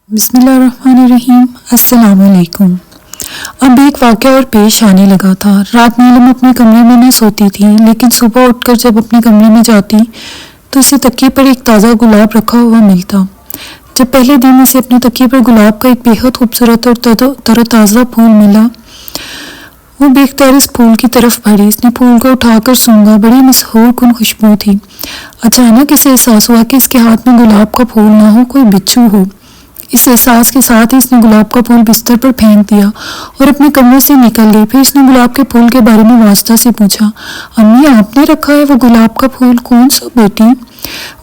بسم اللہ الرحمن الرحیم۔ السلام علیکم۔ اب ایک واقعہ اور پیش آنے لگا تھا۔ رات نیلم اپنے کمرے میں نہ سوتی تھی، لیکن صبح اٹھ کر جب اپنے کمرے میں جاتی تو اسے تکیے پر ایک تازہ گلاب رکھا ہوا ملتا۔ جب پہلے دن اسے اپنے تکیے پر گلاب کا ایک بے حد خوبصورت اور تر و تازہ پھول ملا، وہ بے اختیار اس پھول کی طرف بڑھی۔ اس نے پھول کو اٹھا کر سونگھا، بڑی مسحور کن خوشبو تھی۔ اچانک اسے احساس ہوا کہ اس کے ہاتھ میں گلاب کا پھول نہ ہو، کوئی بچھو ہو۔ اس احساس کے ساتھ ہی اس نے گلاب کا پھول بستر پر پھینک دیا اور اپنے کمرے سے نکل گئی۔ پھر اس نے گلاب کے پھول کے بارے میں واسطہ سے پوچھا، امی آپ نے رکھا ہے وہ گلاب کا پھول؟ کون سا بیٹی؟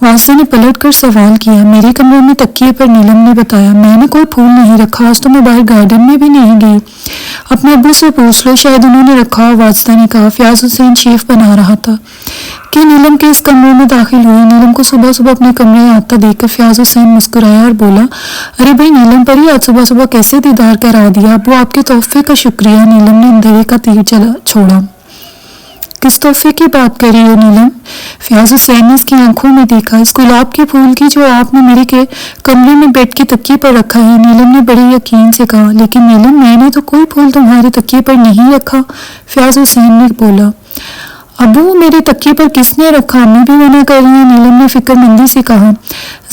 واسطہ نے پلٹ کر سوال کیا۔ میرے کمرے میں تکیے پر، نیلم نے بتایا۔ میں نے کوئی پھول نہیں رکھا، آج تو میں باہر گارڈن میں بھی نہیں گئی۔ اپنے ابو سے پوچھ لو، شاید انہوں نے رکھا ہو، واسطہ نے کہا۔ فیاض حسین شیف بنا رہا تھا کہ نیلم کے اس کمرے میں داخل ہوئی۔ نیلم کو صبح صبح اپنے کمرے آتا دیکھ کر فیاض حسین مسکرایا اور بولا، ارے بھائی نیلم پری، آج صبح صبح کیسے دیدار کرا دیا؟ ابو آپ کے تحفے کا شکریہ۔ نیلم نے اندھیرے کا تیر چھوڑا۔ کس تحفے کی بات کر رہی ہو نیلم؟ فیاض حسین نے اس کی آنکھوں میں دیکھا۔ اس گلاب کے پھول کی جو آپ نے میرے کمرے میں بیڈ کے تکیے پر رکھا ہے۔ نیلم نے بڑے یقین سے کہا۔ لیکن نیلم میں نے تو کوئی پھول تمہارے تکیے پر نہیں رکھا، فیاض حسین نے بولا۔ ابو میرے تکیے پر کس نے رکھا؟ امی بھی منع کر رہی ہیں، نیلم نے فکر مندی سے کہا۔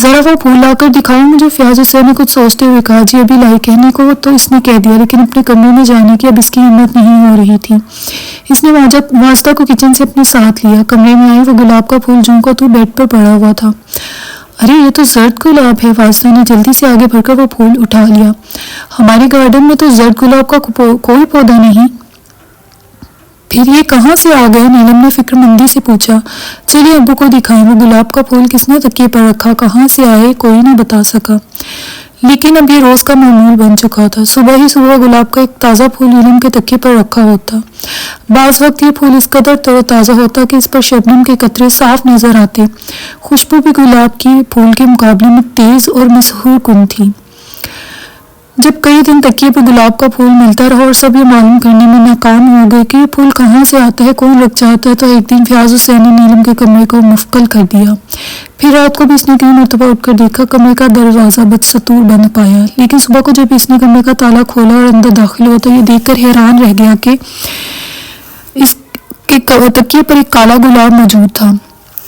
ذرا وہ پھول لا کر دکھاؤ مجھے، فیاض حسین نے کچھ سوچتے ہوئے کہا۔ جی ابھی لائی، کہنے کو تو اس نے کہہ دیا، لیکن اپنے کمرے میں جانے کی اب اس کی ہمت نہیں ہو رہی تھی۔ اس نے واسطہ کو کچن سے اپنے ساتھ لیا۔ کمرے میں آئی، وہ گلاب کا پھول جوں کا تو بیڈ پر پڑا ہوا تھا۔ ارے یہ تو زرد گلاب ہے، واسطہ نے جلدی سے آگے بڑھ کر وہ پھول اٹھا لیا۔ ہمارے گارڈن میں تو زرد گلاب کا کوئی پودا نہیں، پھر یہ کہاں سے آ گیا؟ نیلم نے فکر مندی سے پوچھا۔ چلیے ابو کو دکھائیں، وہ گلاب کا پھول کس نے تکیے پر رکھا، کہاں سے آئے، کوئی نہ بتا سکا۔ لیکن اب یہ روز کا معمول بن چکا تھا۔ صبح ہی صبح گلاب کا ایک تازہ پھول نیلم کے تکیے پر رکھا ہوتا۔ بعض وقت یہ پھول اس قدر تر و تازہ ہوتا کہ اس پر شبنم کے قطرے صاف نظر آتے۔ خوشبو بھی گلاب کی پھول کے مقابلے میں تیز اور مسحور کن تھی۔ جب کئی دن تکیے پہ گلاب کا پھول ملتا رہا اور سب یہ معلوم کرنے میں ناکام ہو گئے کہ یہ پھول کہاں سے آتا ہے، کون رکھ جاتا ہے، تو ایک دن فیاض حسین نے نیلم کے کمرے کو مفقل کر دیا۔ پھر رات کو بھی اس نے کئی مرتبہ اٹھ کر دیکھا، کمرے کا دروازہ بدستور بند پایا۔ لیکن صبح کو جب اس نے کمرے کا تالا کھولا اور اندر داخل ہوا تو یہ دیکھ کر حیران رہ گیا کہ اس کے تکیے پر ایک کالا گلاب موجود تھا۔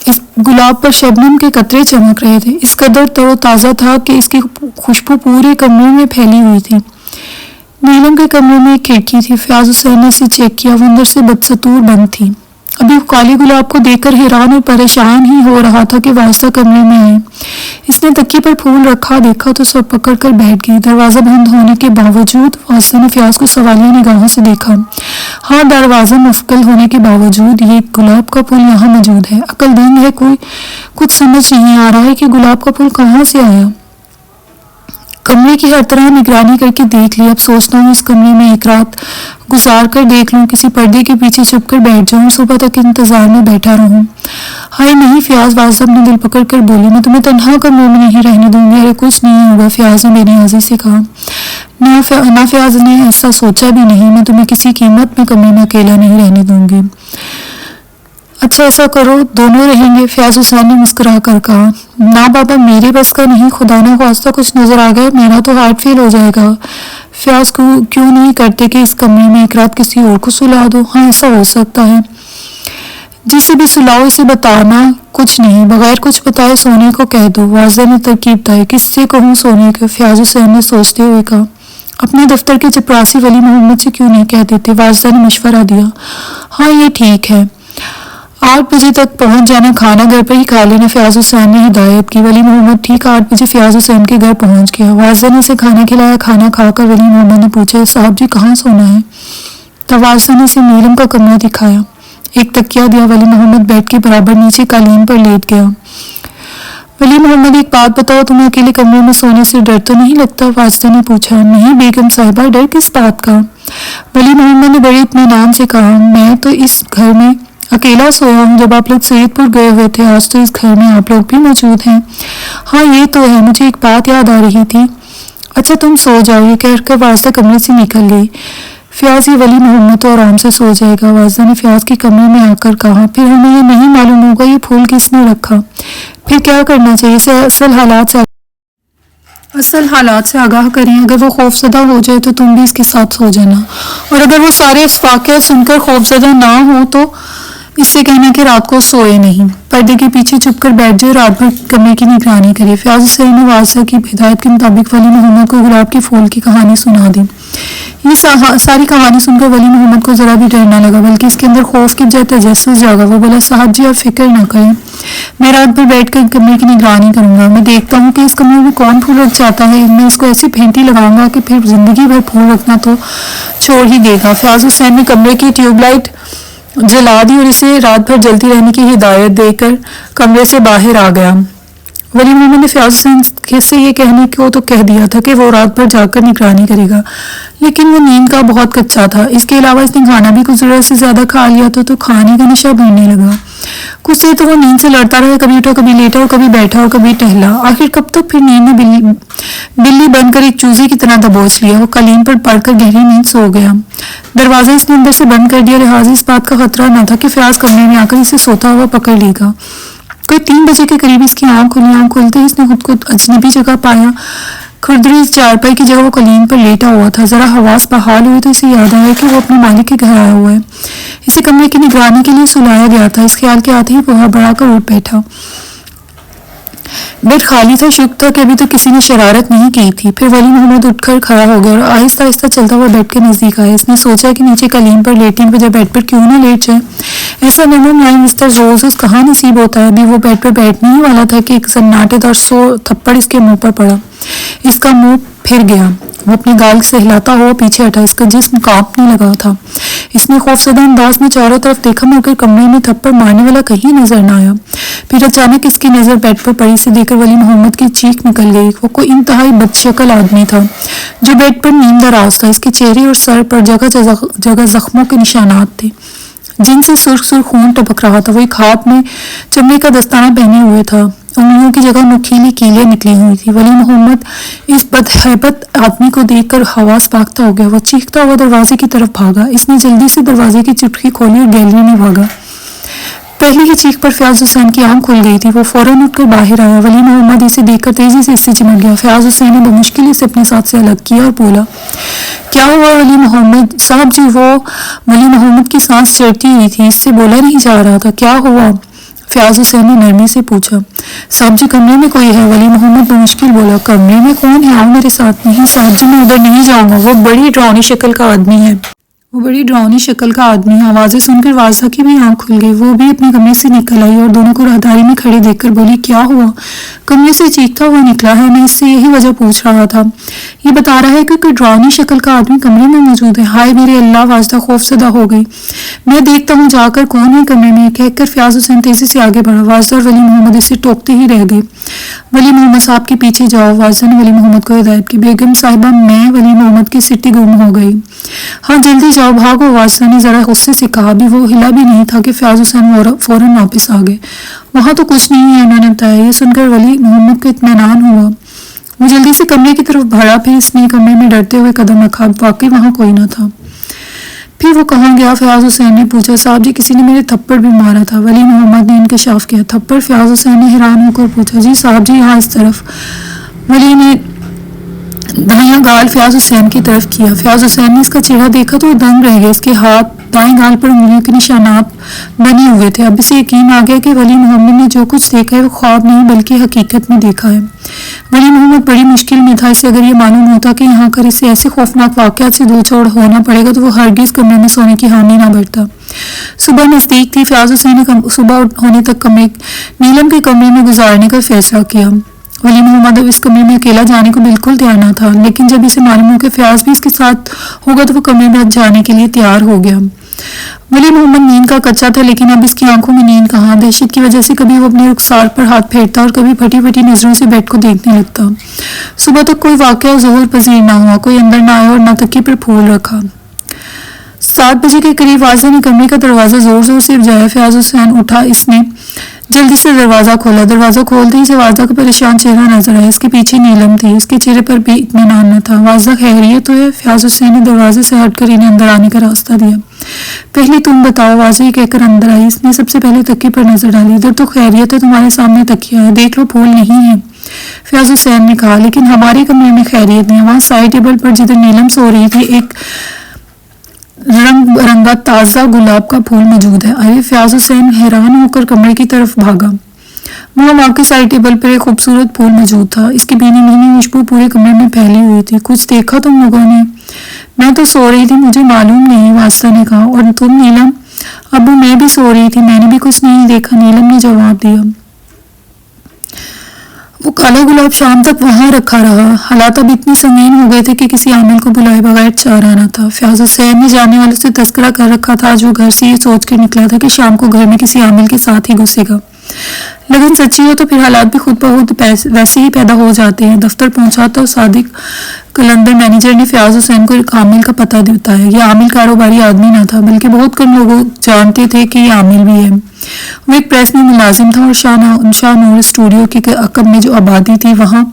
اس گلاب پر شبنم کے قطرے چمک رہے تھے، اس قدر تر و تازہ تھا کہ اس کی خوشبو پورے کمرے میں پھیلی ہوئی تھی۔ نیلم کے کمرے میں ایک کھڑکی تھی، فیاض حسین نے اسے چیک کیا، وہ اندر سے بدستور بند تھی۔ ابھی وہ کالے گلاب کو دیکھ کر حیران اور پریشان ہی ہو رہا تھا کہ واسطہ کمرے میں آئے۔ اس نے تکیے پر پھول رکھا دیکھا تو سر پکڑ کر بیٹھ گئی۔ دروازہ بند ہونے کے باوجود واسطہ نے فیاض کو سوالیہ نگاہوں سے دیکھا۔ ہاں، دروازہ مفقل ہونے کے باوجود یہ گلاب کا پھول یہاں موجود ہے۔ عقل دنگ ہے، کوئی کچھ سمجھ نہیں آ رہا ہے کہ گلاب کا پھول کہاں سے آیا۔ کمرے کی ہر طرح نگرانی کر کے دیکھ لی، اب سوچتا ہوں اس کمرے میں ایک رات گزار کر دیکھ لوں، کسی پردے کے پیچھے چھپ کر بیٹھ جاؤں، صبح تک انتظار میں بیٹھا رہوں۔ ہائے نہیں فیاض، واسطہ اپنے دل پکڑ کر بولی، میں تمہیں تنہا کمرے میں نہیں رہنے دوں گی۔ ارے کچھ نہیں ہوگا، فیاض نے بے نیازی سے کہا۔ نہ فیاض نے ایسا سوچا بھی نہیں، میں تمہیں کسی قیمت میں کمرے میں اکیلا نہیں رہنے دوں گی۔ اچھا ایسا کرو، دونوں رہیں گے، فیاض حسین نے مسکرا کر کہا۔ نہ بابا، میرے بس کا نہیں، خدا نہ خواستہ کچھ نظر آ گیا، میرا تو ہارٹ فیل ہو جائے گا۔ فیاض کیوں نہیں کرتے کہ اس کمرے میں ایک رات کسی اور کو سلا دو؟ ہاں ایسا ہو سکتا ہے، جسے بھی سلاؤ اسے بتانا کچھ نہیں، بغیر کچھ بتائے سونے کو کہہ دو، واضح نے ترکیب دائی۔ کس سے کہوں سونے کو؟ فیاض حسین نے سوچتے ہوئے کہا۔ اپنے دفتر کے چپراسی ولی محمد سے کیوں نہیں کہہ دیتے؟ واضح نے مشورہ دیا۔ ہاں یہ ٹھیک ہے، 8 بجے تک پہنچ جانا، کھانا گھر پر ہی کھا لینا، فیاض حسین نے ہدایت کی۔ ولی محمد ٹھیک 8 بجے فیاض حسین کے گھر پہنچ گیا۔ واضح نے اسے کھانا کھلایا۔ کھانا کھا کر ولی محمد نے پوچھا، صاحب جی کہاں سونا ہے؟ تب واضح نے اسے نیلم کا کمرہ دکھایا، ایک تکیہ دیا۔ ولی محمد بیڈ کے برابر نیچے قالین پر لیٹ گیا۔ ولی محمد ایک بات بتاؤ، تمہیں اکیلے کمرے میں سونے سے ڈر تو نہیں لگتا؟ واسطہ نے پوچھا۔ نہیں بیگم صاحبہ، ڈر کس بات کا؟ ولی محمد نے بڑے اطمینان سے کہا، میں تو اس گھر میں اکیلا سویا ہوں، جب آپ لوگ سید پور گئے ہوئے تھے، آج تو اس گھر میں آپ لوگ بھی موجود ہیں۔ ہاں یہ تو ہے، مجھے ایک بات یاد آ رہی تھی۔ اچھا تم سو جاؤ، یہ کہہ کر واسطہ کمرے سے نکل گئی۔ فیاض یہ ولی محمد تو آرام سے سو جائے گا، واسطہ نے فیاض کے کمرے میں آ کر کہا۔ پھر ہمیں یہ نہیں معلوم ہوگا یہ پھول کس نے رکھا، پھر کیا کرنا چاہیے؟ اصل حالات سے اصل حالات سے آگاہ کریں، اگر وہ خوف زدہ ہو جائے تو تم بھی اس کے ساتھ سو جانا، اور اگر وہ سارے اس واقعہ سن کر خوف زدہ نہ ہو تو اس سے کہنا کہ رات کو سوئے نہیں، پردے کے پیچھے چھپ کر بیٹھ جائے، رات بھر کمرے کی نگرانی کرے۔ فیاض حسین نے واضح کی ہدایت کے مطابق ولی محمد کو گلاب کے پھول کی کہانی سنا دی۔ یہ ساری کہانی سن کر ولی محمد کو ذرا بھی ڈر نہ لگا، بلکہ اس کے اندر خوف کی بجائے تجسس جاگا۔ وہ بولا، صاحب جی آپ فکر نہ کریں، میں رات بھر بیٹھ کر کمرے کی نگرانی کروں گا، میں دیکھتا ہوں کہ اس کمرے میں کون پھول رکھ جاتا ہے، میں اس کو ایسی پھینٹی لگاؤں گا کہ پھر زندگی بھر پھول رکھنا تو چھوڑ ہی دے گا۔ فیاض حسین نے کمرے کی ٹیوب لائٹ جلا دی اور اسے رات بھر جلتی رہنے کی ہدایت دے کر کمرے سے باہر آ گیا۔ ولی محمد نے فیاض حسین سے یہ کہنے کو تو کہہ دیا تھا کہ وہ رات بھر جا کر نگرانی کرے گا، لیکن وہ نیند کا بہت کچا تھا، اس کے علاوہ اس نے کھانا بھی کچھ ضرورت سے زیادہ کھا لیا تھا تو کھانے کا نشہ بڑھنے لگا۔ کچھ دیر تو وہ نیند سے لڑتا رہا، کبھی اٹھا کبھی لیٹا اور کبھی بیٹھا اور کبھی ٹہلا، آخر کب تک پھر نیند میں بلی بن کر ایک چوزے کی طرح دبوچ لیا، وہ قلیم پر پڑ کر گہری نیند سو گیا۔ دروازہ اس نے اندر سے بند کر دیا، لہٰذا اس بات کا خطرہ نہ تھا کہ فیاض کمرے میں آ کر اسے سوتا ہوا پکڑ لے گا۔ کوئی 3 بجے کے قریب اس کی آنکھ کھلی، آنکھ کھلتے ہی اس نے خود کو اجنبی جگہ پایا، کھردری چارپائی کی جگہ وہ قلیم پر لیٹا ہوا تھا۔ ذرا حواس بحال ہوئے تو اسے یاد آیا کہ وہ اپنے مالک کے گھر آیا ہوا ہے، اسے کمرے کی نگرانی کے لیے سلایا گیا تھا۔ اس خیال کے آتے ہی وہ بڑھا کر اٹھ بیٹھا۔ بیڈ خالی تھا، شک تھا کہ ابھی تک کسی نے شرارت نہیں کی تھی۔ پھر ولی محمد اٹھ کر کھڑا ہو گیا اور آہستہ آہستہ چلتا ہوا بیڈ کے نزدیک آیا۔ اس نے سوچا کہ نیچے قلیم پر لیٹنے کے بجائے بیڈ پر کیوں نہ لیٹ جائے، ایسا نرم ملائم بستر روز روز کہاں نصیب ہوتا ہے۔ ابھی وہ بیڈ پر بیٹھنے ہی والا تھا کہ ایک سناٹے دار تھپڑ اس کے منہ پر پڑا، اس کا منہ پھر گیا، وہ اپنے گال سے ہلاتا ہوا پیچھے ہٹا، اس کا جسم کانپنے لگا تھا۔ اس نے خوفزدہ انداز میں چاروں طرف دیکھا مگر کمرے میں تھپڑ مارنے والا کہیں نظر نہ آیا۔ پھر اچانک اس کی نظر بیڈ پر پڑی، اسے دیکھ کر ولی محمد کی چیخ نکل گئی۔ وہ کوئی انتہائی بدشکل آدمی تھا جو بیڈ پر نیم دراز تھا، اس کے چہرے اور سر پر جگہ جگہ زخموں کے نشانات تھے جن سے سرخ سرخ خون ٹپک رہا تھا۔ وہ ایک ہاتھ میں چمڑے کا دستانہ پہنے ہوئے تھا، انگلیوں کی جگہ نکھیلی کیلیں نکلی ہوئی تھی۔ ولی محمد اس بدہیبت آدمی کو دیکھ کر حواس باختہ ہو گیا، وہ چیختا ہوا دروازے کی طرف بھاگا۔ اس نے جلدی سے دروازے کی چٹکی کھولی اور گیلری میں بھاگا۔ پہلی کی چیخ پر فیاض حسین کی آنکھ کھل گئی تھی، وہ فوراً اٹھ کر باہر آیا۔ ولی محمد اسے دیکھ کر تیزی سے اس سے چمٹ گیا۔ فیاض حسین نے بمشکل اسے اپنے ساتھ سے الگ کیا اور بولا، کیا ہوا ولی محمد صاحب جی؟ وہ ولی محمد کی سانس چڑھتی ہوئی تھی، اس سے بولا نہیں جا رہا تھا۔ کیا ہوا؟ فیاض حسین نے نرمی سے پوچھا۔ صاحب جی کمرے میں کوئی ہے، ولی محمد بمشکل بولا۔ کمرے میں کون ہے؟ آؤ میرے ساتھ۔ نہیں صاحب جی میں ادھر نہیں جاؤں گا، وہ بڑی ڈراؤنی شکل کا آدمی ہے۔ آوازیں سن کر واضح کی بھی آنکھ کھل گئی، وہ بھی اپنے کمرے سے نکل آئی اور دونوں کو راہداری میں کھڑے دیکھ کر بولی، کیا ہوا؟ کمرے سے چیختا ہوا نکلا ہے، میں اس سے یہی وجہ پوچھ رہا تھا، یہ بتا رہا ہے کہ کوئی ڈراؤنی شکل کا آدمی کمرے میں موجود ہے۔ ہائے میرے اللہ، واجدہ خوفزدہ ہو گئی، میں دیکھتا ہوں جا کر کون ہے کمرے میں، کہہ کر فیاض حسین تیزی سے آگے بڑھا۔ واجدہ اور ولی محمد اسے ٹوکتے ہی رہ گئے۔ ولی محمد صاحب کے پیچھے جاؤ، واجدہ نے ولی محمد کو ہدایت کی۔ بیگم صاحبہ میں ولی محمد کی سٹی گم ہو گئی۔ ہاں جلدی جاؤ، بھاگو، واجدہ نے ذرا غصے سے کہا۔ ابھی وہ ہلا بھی نہیں تھا کہ فیاض حسین فوراً واپس آ گئے۔ وہاں تو کچھ نہیں ہے، انہوں نے بتایا۔ یہ سن کر ولی محمد کو اطمینان ہوا، وہ جلدی سے کمرے کی طرف بڑھا، پھر اس نے کمرے میں ڈرتے ہوئے قدم رکھا، واقعی وہاں کوئی نہ تھا۔ پھر وہ کہاں گیا؟ فیاض حسین نے پوچھا۔ صاحب جی کسی نے میرے تھپڑ بھی مارا تھا، ولی محمد نے انکشاف کیا۔ تھپڑ؟ فیاض حسین نے حیران ہو کر پوچھا۔ جی صاحب جی یہاں اس طرف۔ ولی نے دایاں گال فیاض حسین کی طرف کیا۔ فیاض حسین نے اس کا چہرہ دیکھا تو وہ دنگ رہ گئے، اس کے ہاتھ دائیں گال پر انگلیوں کے نشانات بنے ہوئے تھے۔ اب اسے یقین آ گیا کہ ولی محمد نے جو کچھ دیکھا ہے وہ خواب نہیں بلکہ حقیقت میں دیکھا ہے۔ ولی محمد بڑی مشکل میں تھا، اسے اگر یہ معلوم ہوتا کہ یہاں کر اسے ایسے خوفناک واقعات سے دو چوڑ ہونا پڑے گا تو وہ ہرگز کمرے میں سونے کی حامی نہ بڑھتا۔ صبح نزدیک تھی، فیاض حسین نے صبح ہونے تک نیلم کے کمرے میں گزارنے کا فیصلہ کیا۔ ولی محمد اب اس کمرے میں اکیلا جانے کو بالکل تیار نہ تھا، لیکن جب اسے معلوم ہو کہ فیاض بھی اس کے ساتھ ہوگا تو وہ کمرے میں جانے کے لیے تیار ہو گیا۔ ولی محمد نیند کا کچا تھا، لیکن اب اس کی آنکھوں میں نیند کہاں۔ دہشت کی وجہ سے کبھی وہ اپنے رخسار پر ہاتھ پھیرتا اور کبھی پھٹی پھٹی نظروں سے بیڈ کو دیکھنے لگتا۔ صبح تک کوئی واقعہ ظہور پذیر نہ ہوا، کوئی اندر نہ آیا اور نہ تکیے پر پھول رکھا۔ 7 بجے کے قریب واجدہ نے کمرے کا دروازہ زور زور سے بجایا۔ فیاض حسین اٹھا، اس نے جلدی سے دروازہ کھولا. دروازہ کھولتے ہی اسے واضح کا پریشان چہرہ نظر آیا. اس کے پیچھے نیلم تھی. اس کے چہرے پر بھی اطمینان نہ تھا. واضح خیریت تو ہے؟ فیاض حسین نے دروازے سے ہٹ کر انہیں اندر آنے کا راستہ دیا. پہلے تم بتاؤ، واضح کہہ کر اندر آئی. اس نے سب سے پہلے تکیے پر نظر ڈالی. ادھر تو خیریت ہے، تمہارے سامنے تکیہ ہے، دیکھ لو پھول نہیں ہے. فیاض حسین نے کہا لیکن ہمارے کمرے میں خیریت نہیں ہے. وہاں سائڈ ٹیبل پر جدھر نیلم سو رہی تھی ایک رنگ برنگا تازہ گلاب کا پھول موجود ہے. ارے! فیاض حسین حیران ہو کر کمرے کی طرف بھاگا. وہاں کے سائڈ ٹیبل پر ایک خوبصورت پھول موجود تھا. اس کی بھینی بھینی خوشبو پورے کمرے میں پھیلی ہوئی تھی. کچھ دیکھا تم لوگوں نے؟ میں تو سو رہی تھی، مجھے معلوم نہیں، واسطہ نے کہا. اور تم نیلم؟ ابو میں بھی سو رہی تھی، میں نے بھی کچھ نہیں دیکھا، نیلم نے جواب دیا. وہ کالا گلاب شام تک وہاں رکھا رہا. حالات اب اتنے سنگین ہو گئے تھے کہ کسی عامل کو بلائے بغیر چارہ نہ تھا. فیاض حسین نے جانے والوں سے تذکرہ کر رکھا تھا. جو گھر سے یہ سوچ کر نکلا تھا کہ شام کو گھر میں کسی عامل کے ساتھ ہی گھسے گا. لیکن سچی ہو تو پھر حالات بھی خود بخود ویسے ہی پیدا ہو جاتے ہیں. دفتر پہنچا تو صادق قلندر مینیجر نے فیاض حسین کو ایک عامل کا پتہ بتایا. یہ عامل کاروباری آدمی نہ تھا، بلکہ بہت کم لوگ جانتے تھے کہ یہ عامل بھی ہے. وہ ایک پریس میں ملازم تھا اور شاہ نور اسٹوڈیو کے عقب میں جو آبادی تھی وہاں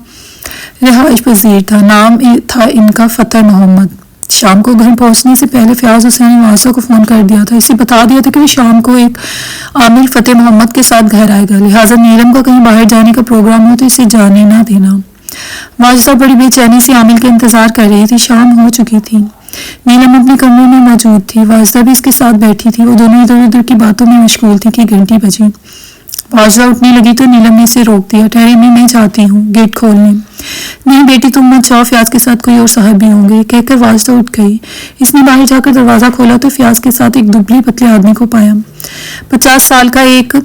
رہائش پذیر تھا. نام تھا ان کا فتح محمد. شام کو گھر پہنچنے سے پہلے فیاض حسین نے واسطہ کو فون کر دیا تھا. اسے بتا دیا تھا کہ وہ شام کو ایک عامل فتح محمد کے ساتھ گھر آئے گا، لہٰذا نیلم کا کہیں باہر جانے کا پروگرام ہو تو اسے جانے نہ دینا. واجدہ بڑی بے چینی سے عامل کا انتظار کر رہی تھی. شام ہو چکی تھی. نیلم اپنے کمرے میں موجود تھی. واجدہ بھی اس کے ساتھ بیٹھی تھی. وہ دونوں ادھر ادھر کی باتوں میں مشغول تھی کہ گھنٹی بجی. واجدہ اٹھنے لگی تو نیلم نے اسے روک دیا. ٹھہرے، میں جاتی ہوں گیٹ کھولنے. نہیں بیٹی تم مت جاؤ، فیاض کے ساتھ کوئی اور صاحب بھی ہوں گے، کہہ کر واجدہ اٹھ گئی. اس نے باہر جا کر دروازہ کھولا تو فیاض کے ساتھ ایک دبلے پتلے آدمی کو پایا. 50 سال کا ایک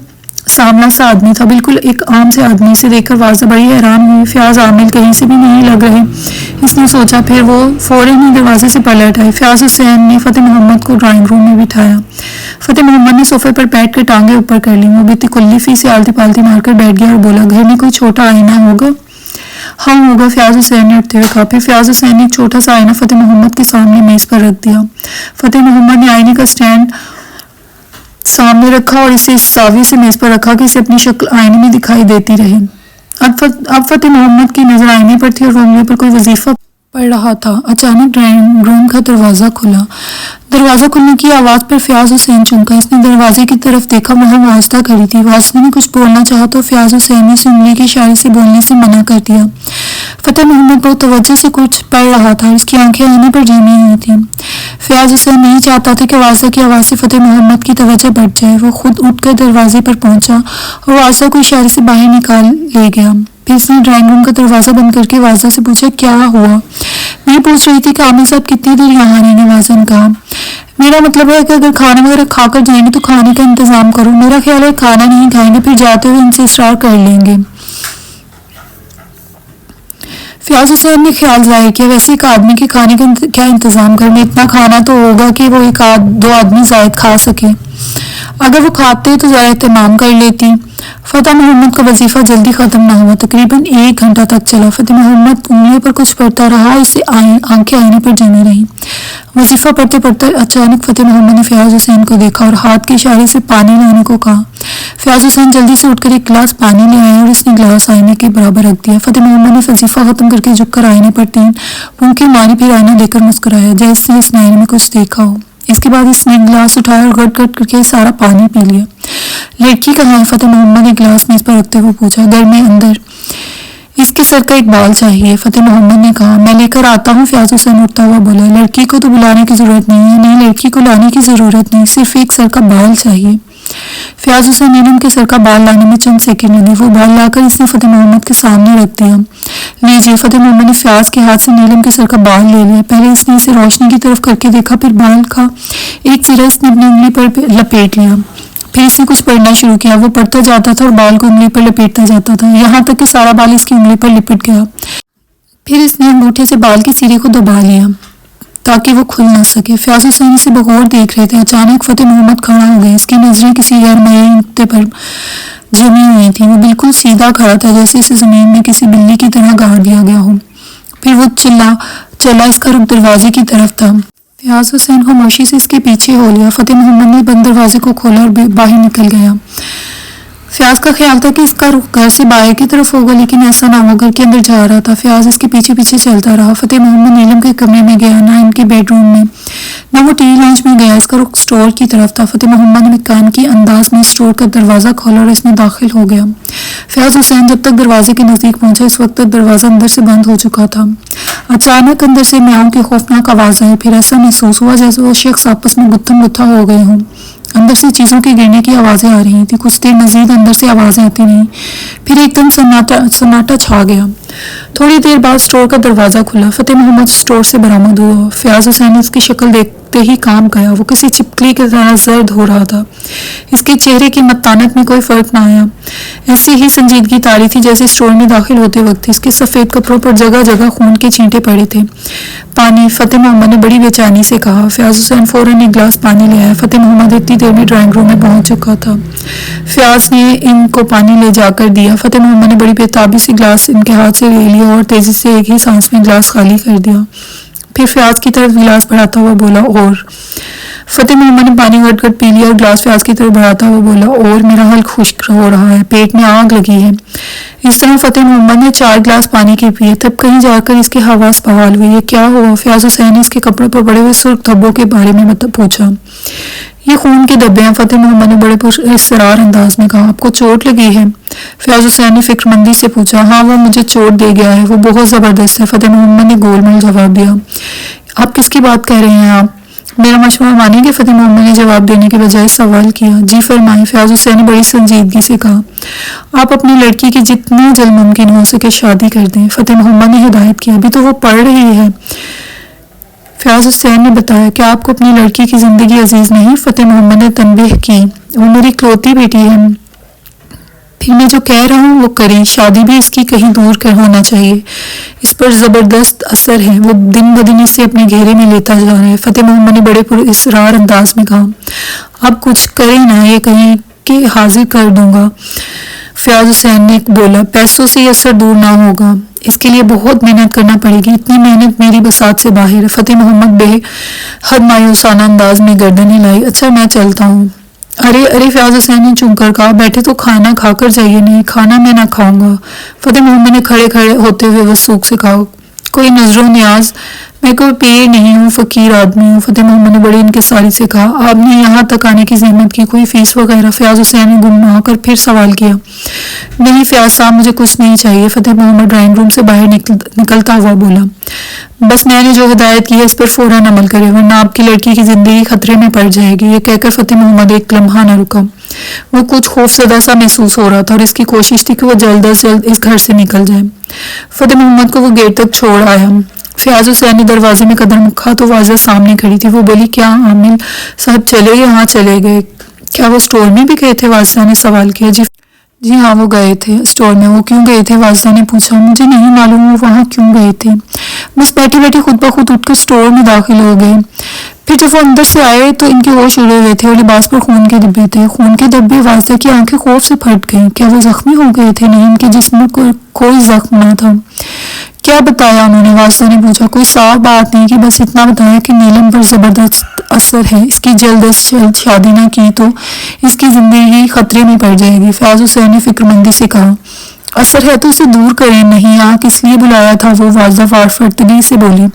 سامنا سا آدمی تھا، بالکل ایک عام سے آدمی. سے دیکھ کر واجدہ بڑی حیران ہوئی. فیاض عامل کہیں سے بھی نہیں لگ رہے، اس نے سوچا. پھر وہ فوراً ہی دروازے سے پلٹ آئے. فیاض حسین نے فتح محمد کو ڈرائنگ روم میں بٹھایا. فتح محمد نے صوفے پر بیٹھ کر ٹانگیں اوپر کر لی. وہ بھی تکلفی سے آلتی پالتی مار کر بیٹھ گیا اور بولا، گھر میں کوئی چھوٹا آئینہ ہوگا؟ ہاں ہوگا، فیاض حسین نے اٹھتے ہوئے کہا. پھر فیاض حسین نے ایک چھوٹا سا آئینہ فتح محمد کے سامنے میز پر رکھ دیا. فتح محمد نے آئینے کا اسٹینڈ سامنے رکھا اور اسے اس زاویے سے میز پر رکھا کہ اسے اپنی شکل آئینے میں دکھائی دیتی رہے. اب فتح محمد کی نظر آئینے پر تھی اور وہ انگلیوں پر کوئی وظیفہ پڑھ رہا تھا. اچانک ڈرائنگ روم کا دروازہ کھلا. دروازہ کھلنے کی آواز پر فیاض حسین چونکا. اس نے دروازے کی طرف دیکھا، وہاں واجدہ کھڑی تھی. واجدہ نے کچھ بولنا چاہا تو فیاض حسین نے اسے انگلی کے اشارے سے بولنے سے منع کر دیا. فتح محمد بہت توجہ سے کچھ پڑھ رہا تھا اور اس کی آنکھیں آئینے پر جمی ہوئی تھیں. فیاض حسین نہیں چاہتا تھا کہ واجدہ کی آواز سے فتح محمد کی توجہ بڑھ جائے. وہ خود اٹھ کر دروازے پر پہنچا اور واجدہ کو اشارے سے باہر نکال لے گیا. پھر اس نے ڈرائنگ روم کا دروازہ بند کر کے واجدہ سے پوچھا، کیا ہوا؟ میں پوچھ رہی تھی کہ عامل صاحب کتنی دیر یہاں رہنے؟ واجدہ نے کہا، میرا مطلب ہے کہ اگر کھانا وغیرہ کھا کر جائیں گے تو کھانے کا انتظام کرو. میرا خیال ہے کھانا نہیں کھائیں گے، پھر جاتے ہوئے ان سے اصرار کر لیں گے. فیاض حسین نے خیال ظاہر کیا، ویسے ایک آدمی کے کھانے کا کیا انتظام کرنے، اتنا کھانا تو ہوگا کہ وہ ایک دو آدمی زائد کھا سکے. اگر وہ کھاتے تو ذرا اہتمام کر لیتی. فتح محمد کا وظیفہ جلدی ختم نہ ہوا. تقریباً 1 گھنٹہ تک چلا. فتح محمد انگلیوں پر کچھ پڑھتا رہا، اس سے آنکھیں آئینے پر جمی رہیں. وظیفہ پڑھتے پڑھتے اچانک فتح محمد نے فیاض حسین کو دیکھا اور ہاتھ کے اشارے سے پانی لانے کو کہا. فیاض حسین جلدی سے اٹھ کر ایک گلاس پانی لے آئے اور اس نے گلاس آئینے کے برابر رکھ دیا. فتح محمد نے وظیفہ ختم کر کے جھک کر آئینے پر 3 پونکے ماری، پھر آئینہ دیکھ کر مسکرایا جیسے اس نے آئینے میں کچھ دیکھا ہو. اس کے بعد اس نے گلاس اٹھایا اور گٹ گٹ کر کے سارا پانی پی لیا. لڑکی کہاں ہے؟ فتح محمد نے گلاس میز پر رکھتے ہوئے پوچھا. گھر میں اندر. اس کے سر کا ایک بال چاہیے، فتح محمد نے کہا. میں لے کر آتا ہوں، فیاض حسین اٹھتا ہوا بولا. لڑکی کو تو بلانے کی ضرورت نہیں ہے. نہیں، لڑکی کو لانے کی ضرورت نہیں، صرف ایک سر کا بال چاہیے. فیاض حسین نیلم کے سر کا بال لانے میں چند سیکنڈ لگے. وہ بال لا کر اس نے فتح محمد کے سامنے رکھ دیا. لیجیے. فتح محمد نے فیاض کے ہاتھ سے نیلم کے سر کا بال لے لیا. پہلے اس نے اسے روشنی کی طرف کر کے دیکھا، پھر بال کا ایک سرا اس نے اپنی انگلی پر لپیٹ لیا. پھر اس نے کچھ پڑھنا شروع کیا. وہ پڑھتا جاتا تھا اور بال کو انگلی پر لپیٹتا جاتا تھا، یہاں تک کہ سارا بال اس کی انگلی پر لپٹ گیا. پھر اس نے انگوٹھے سے بال کے سرے کو دبا لیا تاکہ وہ کھل نہ سکے. فیاض حسین اسے بغور دیکھ رہے تھے. اچانک فتح محمد کھڑا ہو گئے. اس کی نظریں کسی غیر معین نقطے پر جمی ہوئی تھیں. وہ بالکل سیدھا کھڑا تھا، جیسے اسے زمین میں کسی بلی کی طرح گاڑ دیا گیا ہو. پھر وہ چلا اس کا رخ دروازے کی طرف تھا. فیاض حسین خاموشی سے اس کے پیچھے ہو لیا. فتح محمد نے بند دروازے کو کھولا اور باہر نکل گیا. فیاض کا خیال تھا کہ اس کا رخ گھر سے باہر کی طرف ہوگا، لیکن ایسا نہ ہوا، گھر کے اندر جا رہا تھا۔ فیاض اس کے پیچھے پیچھے چلتا رہا۔ فتح محمد نیلم کے کمرے میں گیا، نہ ان کے بیڈ روم میں، نہ وہ ٹی وی لانچ میں گیا۔ اس کا رخ اسٹور کی طرف تھا۔ فتح محمد نے کان کی انداز میں اسٹور کا دروازہ کھولا اور اس میں داخل ہو گیا۔ فیاض حسین جب تک دروازے کے نزدیک پہنچا، اس وقت تک دروازہ اندر سے بند ہو چکا تھا۔ اچانک اندر سے میاؤں کی خوفناک آواز آئی، پھر ایسا محسوس ہوا جیسے وہ شخص آپس میں گتھم گتھا ہو گئے ہوں۔ اندر سے چیزوں کے گرنے کی آوازیں آ رہی تھیں۔ کچھ دیر مزید اندر سے آوازیں آتی رہیں، پھر ایک دم سناٹا چھا گیا۔ تھوڑی دیر بعد اسٹور کا دروازہ کھلا۔ فتح محمد اسٹور سے برآمد ہوا۔ فیاض حسین نے اس کی شکل دیکھتے ہی کام گیا۔ وہ کسی چپکلی کی طرح زرد ہو رہا تھا۔ اس کے چہرے کی متانت میں کوئی فرق نہ آیا، ایسی ہی سنجیدگی طاری تھی جیسے اسٹور میں داخل ہوتے وقت تھی۔ اس کے سفید کپڑوں پر جگہ جگہ خون کے چھینٹے پڑے تھے۔ پانی، فتح محمد نے بڑی بے چینی سے کہا۔ فیاض حسین فوراً ایک گلاس پانی لے آیا۔ فتح محمد اتنی دیر میں ڈرائنگ روم میں پہنچ چکا تھا۔ فیاض نے ان کو پانی لے جا کر دیا۔ فتح محمد نے بڑی بےتابی سے گلاس ان کے ہاتھ سے لے لیا اور تیزی سے ایک ہی سانس میں گلاس خالی کر دیا۔ پھر فیاض کی طرف گلاس بڑھاتا ہوا بولا، اور؟ فتح محمد نے پانی گٹ گٹ پی لیا اور گلاس فیاض کی طرف بڑھاتا ہوا بولا، اور میرا حلق خشک ہو رہا ہے، پیٹ میں آگ لگی ہے۔ اس طرح فتح محمد نے 4 گلاس پانی کے پیے۔ تب کہیں جا کر اس کے حواس بحال ہوئے۔ یہ کیا ہوا؟ فیاض حسین نے اس کے کپڑے پر بڑے ہوئے سرخ دھبوں کے بارے میں پوچھا۔ یہ خون کے دھبے ہیں، فتح محمد نے بڑے پراسرار انداز میں کہا۔ آپ کو چوٹ لگی ہے؟ فیاض حسین نے فکر مندی سے پوچھا۔ ہاں، وہ مجھے چوٹ دے گیا ہے، وہ بہت زبردست ہے، فتح محمد نے گول مول جواب دیا۔ آپ کس کی بات کہہ رہے ہیں؟ آپ میرا مشورہ مانیں گے؟ فتح محمد نے جواب دینے کے بجائے سوال کیا۔ جی فرمائیں، فیاض حسین نے بڑی سنجیدگی سے کہا۔ آپ اپنی لڑکی کی جتنی جلد ممکن ہو سکے شادی کر دیں، فتح محمد نے ہدایت کی۔ ابھی تو وہ پڑھ رہی ہے، فیاض حسین نے بتایا۔ کیا آپ کو اپنی لڑکی کی زندگی عزیز نہیں؟ فتح محمد نے تنبیہ کی۔ وہ میری اکلوتی بیٹی ہے، پھر میں جو کہہ رہا ہوں وہ کریں، شادی بھی اس کی کہیں دور کر ہونا چاہیے، اس پر زبردست اثر ہے، وہ دن بدن اسے اپنے گھیرے میں لیتا جا رہا ہے، فتح محمد نے بڑے پراسرار انداز میں کہا۔ اب کچھ کریں نا، یہ کہیں کہ حاضر کر دوں گا، فیاض حسین نے بولا۔ پیسوں سے یہ اثر دور نہ ہوگا، اس کے لیے بہت محنت کرنا پڑے گی، اتنی محنت میری بساط سے باہر ہے۔ فتح محمد بے حد مایوسانہ انداز میں گردن ہلائی۔ اچھا میں چلتا ہوں۔ ارے فیاض حسین نے چونک کر کہا، بیٹھے تو کھانا کھا کر جائیے۔ نہیں، کھانا میں نہ کھاؤں گا، فتح محمد نے کھڑے کھڑے ہوتے ہوئے وثوق سے کہا۔ کوئی نظر و نیاز؟ میں کوئی پیر نہیں ہوں، فقیر آدمی ہوں، فتح محمد نے بڑی انکساری سے کہا۔ آپ نے یہاں تک آنے کی زحمت کی، کوئی فیس وغیرہ؟ فیاض حسین نے گمنام کر پھر سوال کیا۔ نہیں فیاض صاحب، مجھے کچھ نہیں چاہیے، فتح محمد ڈرائنگ روم سے باہر نکلتا ہوا بولا۔ بس میں نے جو ہدایت کی ہے اس پر فوراً عمل کرے، ورنہ آپ کی لڑکی کی زندگی خطرے میں پڑ جائے گی۔ یہ کہہ کر فتح محمد ایک لمحہ نہ رکا۔ وہ کچھ خوفزدہ سا محسوس ہو رہا تھا اور اس کی کوشش تھی کہ وہ جلد از جلد اس گھر سے نکل جائے۔ فتح محمد کو وہ گیٹ تک چھوڑ آیا۔ فیاض حسین نے دروازے میں قدم رکھا تو واضح سامنے کھڑی تھی۔ وہ بولی، کیا عامل صاحب چلے گئے؟ ہاں چلے گئے۔ کیا وہ اسٹور میں بھی گئے تھے؟ واضح نے سوال کیا۔ جی ہاں، وہ گئے تھے اسٹور میں۔ وہ کیوں گئے تھے؟ واضح نے پوچھا۔ مجھے نہیں معلوم وہ وہاں کیوں گئے تھے، بس بیٹھی بیٹھی خود بخود اٹھ کر اسٹور میں داخل ہو گئے۔ پھر جب وہ اندر سے آئے تو ان کے ہوش اڑے ہوئے تھے اور لباس پر خون کے دھبے تھے۔ خون کے دھبے؟ واضح کی آنکھیں خوف سے پھٹ گئیں۔ کیا وہ زخمی ہو گئے تھے؟ نہیں، ان کے جسم میں کوئی زخم نہ تھا۔ کیا بتایا انہوں نے؟ واضح نے پوچھا۔ کوئی صاف بات نہیں کہ بس اتنا بتایا کہ نیلم پر زبردست اثر ہے، اس کی جلد از جلد شادی نہ کی تو اس کی زندگی خطرے میں پڑ جائے گی، فیاض حسین نے فکر مندی سے کہا۔ اثر ہے تو اسے دور کریں۔ نہیں، یہاں کس لیے بلایا تھا؟ وہ واضح فارفتگی سے بولی۔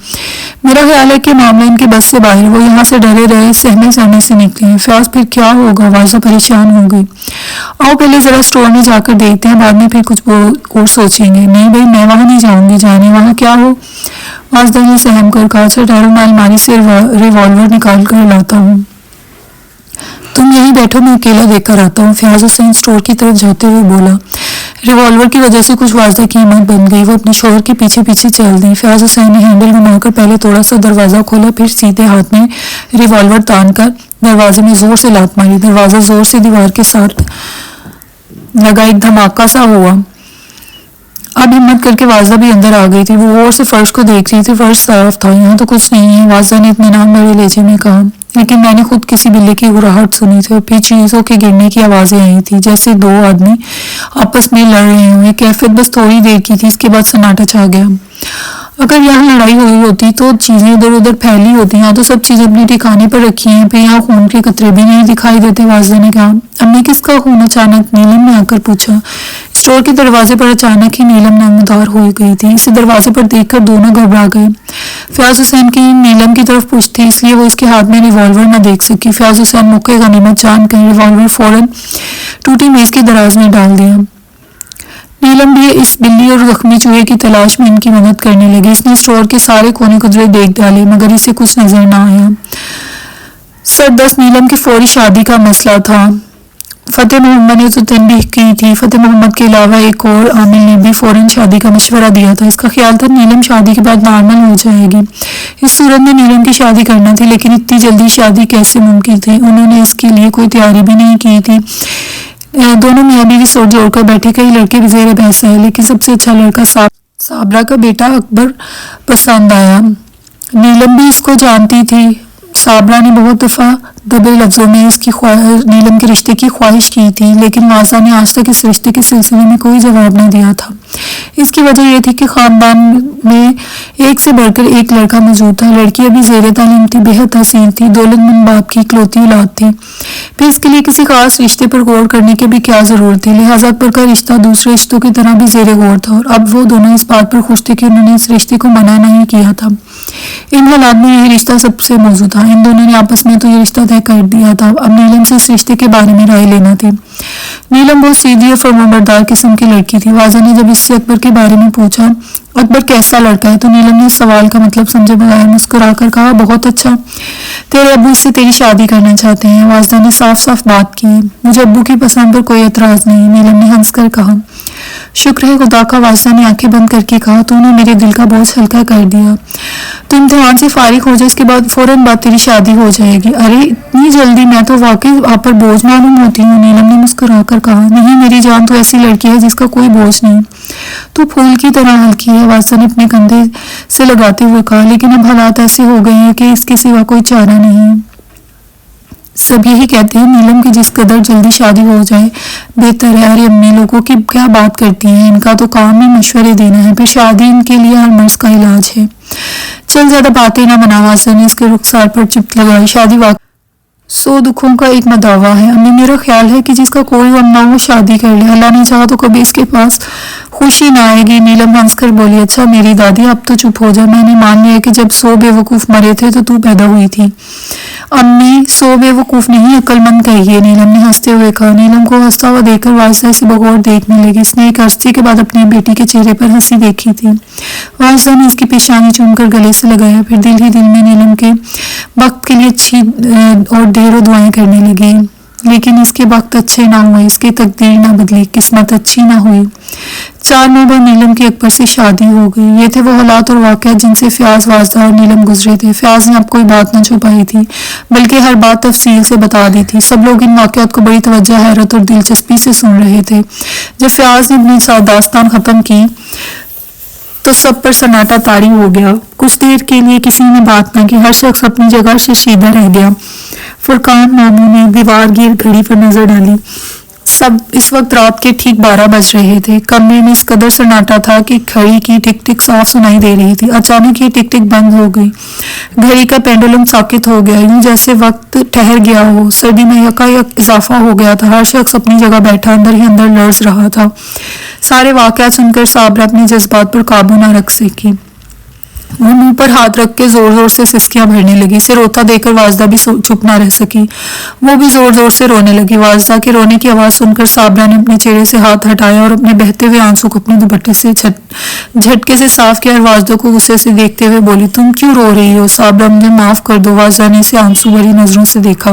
میرا خیال ہے کہ معاملہ ان کے بس سے باہر، وہ یہاں سے ڈرے رہے سہمے سے نکلے ہیں۔ فیاض پھر کیا ہوگا؟ واضح پریشان ہو گئی۔ آؤ پہلے ذرا اسٹور میں جا کر دیکھتے ہیں، بعد میں پھر کچھ اور سوچیں گے۔ نہیں بھائی، میں وہاں نہیں جاؤں گی، جانے وہاں کیا ہو؟ واضح نے سہم کر کہا۔ اچھا ٹھہرو، میں الماری سے ریوالور نکال کر لاتا ہوں، تم یہیں بیٹھو، میں اکیلا دیکھ کر آتا ہوں، فیاض حسین اسٹور کی طرف جاتے ہوئے بولا۔ ریوالور کی وجہ سے کچھ واضح کی ہمت بن گئی، وہ اپنے شوہر کے پیچھے پیچھے چل دی۔ فیاض حسین نے ہینڈل گھما کر پہلے تھوڑا سا دروازہ کھولا، پھر سیدھے ہاتھ میں ریوالور تان کر دروازے میں زور سے لات ماری۔ دروازہ زور سے دیوار کے ساتھ لگا، ایک دھماکہ سا ہوا۔ اب ہمت کر کے واضح بھی اندر آ گئی تھی۔ وہ غور سے فرش کو دیکھ رہی تھی، فرش صاف تھا، یہاں تو کچھ نہیں ہے، واضح نے اطمینان بھرے لہجے میں کہا۔ لیکن میں نے خود کسی بلے کی گھراہٹ سنی تھی اور پھر چیزوں کے گرنے کی آوازیں آئی تھی، جیسے دو آدمی آپس میں لڑ رہے ہوں۔ یہ کیفیت بس تھوڑی دیر کی تھی، اس کے بعد سناٹا چھا گیا۔ اگر یہاں لڑائی ہوئی ہوتی تو چیزیں ادھر ادھر پھیلی ہوتی، یہاں تو سب چیزیں اپنے ٹھکانے پر رکھی ہیں، پھر یہاں خون کے قطرے بھی نہیں دکھائی دیتے۔ واجدہ نے کہا۔ امی کس کا خون؟ اچانک نیلم نے آ کر پوچھا۔ اسٹور کے دروازے پر اچانک ہی نیلم نمودار ہو گئی تھی، اسے دروازے پر دیکھ کر دونوں گھبرا گئے۔ فیاض حسین کی نیلم کی طرف پوچھ تھی، اس لیے وہ اس کے ہاتھ میں ریوالور نہ دیکھ سکی۔ فیاض حسین موقع غنیمت جان کر ریوالور فوراً ٹوٹی میز کی دراز میں ڈال دیا۔ نیلم بھی اس بلی اور زخمی چوہے کی تلاش میں ان کی مدد کرنے لگی۔ اس نے اسٹور کے سارے کونے قدرے دیکھ ڈالے مگر اسے کچھ نظر نہ آیا۔ سردست نیلم کی فوری شادی کا مسئلہ تھا۔ فتح محمد نے تو تنبیہ کی تھی، فتح محمد کے علاوہ ایک اور عامل نے بھی فوراً شادی کا مشورہ دیا تھا۔ اس کا خیال تھا نیلم شادی کے بعد نارمل ہو جائے گی، اس صورت میں نیلم کی شادی کرنا تھی، لیکن اتنی جلدی شادی کیسے ممکن تھی؟ انہوں نے اس کے لیے کوئی تیاری بھی نہیں کی تھی۔ دونوں میاں بیوی سوچ جوڑ کر بیٹھے، کئی لڑکے بھی زیر بحث آئے، لیکن سب سے اچھا لڑکا صابرہ کا بیٹا اکبر پسند آیا۔ نیلم بھی اس کو جانتی تھی۔ صابرہ نے بہت دفعہ دبے لفظوں میں نیلم کے رشتے کی خواہش کی تھی، لیکن واضح نے آج تک اس رشتے کے سلسلے میں کوئی جواب نہ دیا تھا۔ اس کی وجہ یہ تھی کہ خاندان میں ایک سے بڑھ کر ایک لڑکا موجود تھا، لڑکی ابھی زیر تعلیم تھی، بہت حسین تھی، دولت مند باپ کی اکلوتی اولاد تھی، پھر اس کے لیے کسی خاص رشتے پر غور کرنے کی بھی کیا ضرورت تھی؟ لہٰذا اکبر کا رشتہ دوسرے رشتوں کی طرح بھی زیر غور تھا، اور اب وہ دونوں اس بات پر خوش تھے کہ انہوں نے اس رشتے کو منع نہیں کیا تھا۔ ان حالات میں یہی رشتہ سب سے موزوں تھا، ان دونوں نے آپس میں تو یہ رشتہ طے کر دیا تھا، اب نیلم سے اس رشتے کے بارے میں رائے لینا تھی۔ نیلم بہت سیدھی اور فرمانبردار قسم کی لڑکی تھی۔ واضح نے جب اس سے اکبر کے بارے میں پوچھا اکبر کیسا لڑکا ہے، تو نیلم نے اس سوال کا مطلب سمجھے بغیر مسکرا کر کہا بہت اچھا، تیرے ابو اس سے تیری شادی کرنا چاہتے ہیں۔ واضح نے صاف صاف بات کی، مجھے ابو کی پسند پر کوئی اعتراض نہیں، نیلم نے ہنس کر کہا۔ شکر ہے خدا کا، واضح نے آنکھیں بند کر کے کہا، تو نے میرے دل کا بوجھ ہلکا کر دیا، تو امتحان سے فارغ ہو جائے، اس کے بعد فوراً بعد تیری شادی ہو جائے گی۔ ارے اتنی جلدی؟ میں تو واقعی آپ پر بوجھ معلوم ہوتی ہوں، نیلم نے مسکرا کر کہا۔ نہیں میری جان تو ایسی لڑکی ہے جس کا کوئی بوجھ نہیں، تو پھول کی طرح ہلکی ہے، واضح نے اپنے کندھے سے لگاتے ہوئے کہا، لیکن اب حالات ایسے ہو گئے ہیں کہ اس کے سوا کوئی چارہ نہیں۔ سب یہی کہتے ہیں نیلم کی جس قدر جلدی شادی ہو جائے بہتر ہے۔ ارے امی لوگوں کی کیا بات کرتی ہیں، ان کا تو کام ہی مشورے دینا ہے، پھر شادی ان کے لیے ہر مرض کا علاج ہے۔ چل زیادہ باتیں نہ بنا، واضح نے اس کے رخسار پر چپت لگائی، شادی واقعی 100 دکھوں کا ایک مداوا ہے امی، میرا خیال ہے کہ جس کا کوئی غم نہ ہو وہ شادی کر لے، اللہ نے چاہا تو کبھی اس کے پاس خوشی نہ آئے گی۔ نیلم ہنس کر بولی، اچھا میری دادی اب تو چپ ہو جا، میں نے مان لیا کہ جب 100 بے وقوف مرے تھے تو پیدا ہوئی تھی۔ امی 100 بے وقوف نہیں عقل مند کہیے، نیلم نے ہنستے ہوئے کہا۔ نیلم کو ہنستا ہوا دیکھ کر واجدہ سے بغور دیکھنے لگی، اس نے ایک عرصے کے بعد اپنی بیٹی کے چہرے پر ہنسی دیکھی تھی۔ واجدہ نے اس کی پیشانی چوم کر گلے سے لگایا، پھر دل ہی دل میں نیلم کے وقت کے لیے اچھی اور ڈھیروں دعائیں کرنے لگی، لیکن اس کے وقت اچھے نہ ہوئے، اس کی تقدیر نہ بدلی، قسمت اچھی نہ ہوئی۔ 4 ماہ بعد نیلم کی اکبر سے شادی ہو گئی۔ یہ تھے وہ حالات اور واقعات جن سے فیاض، واجدہ اور نیلم گزرے تھے۔ فیاض نے اب کوئی بات نہ چھپائی تھی، بلکہ ہر بات تفصیل سے بتا دی تھی۔ سب لوگ ان واقعات کو بڑی توجہ، حیرت اور دلچسپی سے سن رہے تھے۔ جب فیاض نے اپنی داستان ختم کی تو سب پر سناٹا طاری ہو گیا۔ کچھ دیر کے لیے کسی نے بات نہ کی، ہر شخص اپنی جگہ ششیدہ رہ گیا۔ فرقان ماموں نے دیوار گیر گھڑی پر نظر ڈالی، سب اس وقت رات کے ٹھیک 12 بج رہے تھے۔ کمرے میں اس قدر سناٹا تھا کہ گھڑی کی ٹک ٹک صاف سنائی دے رہی تھی۔ اچانک یہ ٹک ٹک بند ہو گئی، گھڑی کا پینڈولم ساکت ہو گیا، یوں جیسے وقت ٹھہر گیا ہو۔ سردی میں یکایک اضافہ ہو گیا تھا، ہر شخص اپنی جگہ بیٹھا اندر ہی اندر لرز رہا تھا۔ سارے واقعات سن کر صابرہ اپنے جذبات پر قابو نہ رکھ سکی، وہ منہ پر ہاتھ رکھ کے زور زور سے سسکیاں بھرنے لگی۔ اسے روتا دیکھ کر واجدہ بھی چپ نہ رہ سکی، وہ بھی زور زور سے رونے لگی۔ واجدہ کے رونے کی آواز سن کر صابرہ نے اپنے چہرے سے ہاتھ ہٹایا اور اپنے بہتے ہوئے آنسو کو اپنے دوپٹے سے جھٹکے سے صاف کیا اور واجدہ کو غصے سے دیکھتے ہوئے بولی، تم کیوں رو رہی ہو؟ صابرہ مجھے معاف کر دو، واجدہ نے اسے آنسو بھری نظروں سے دیکھا۔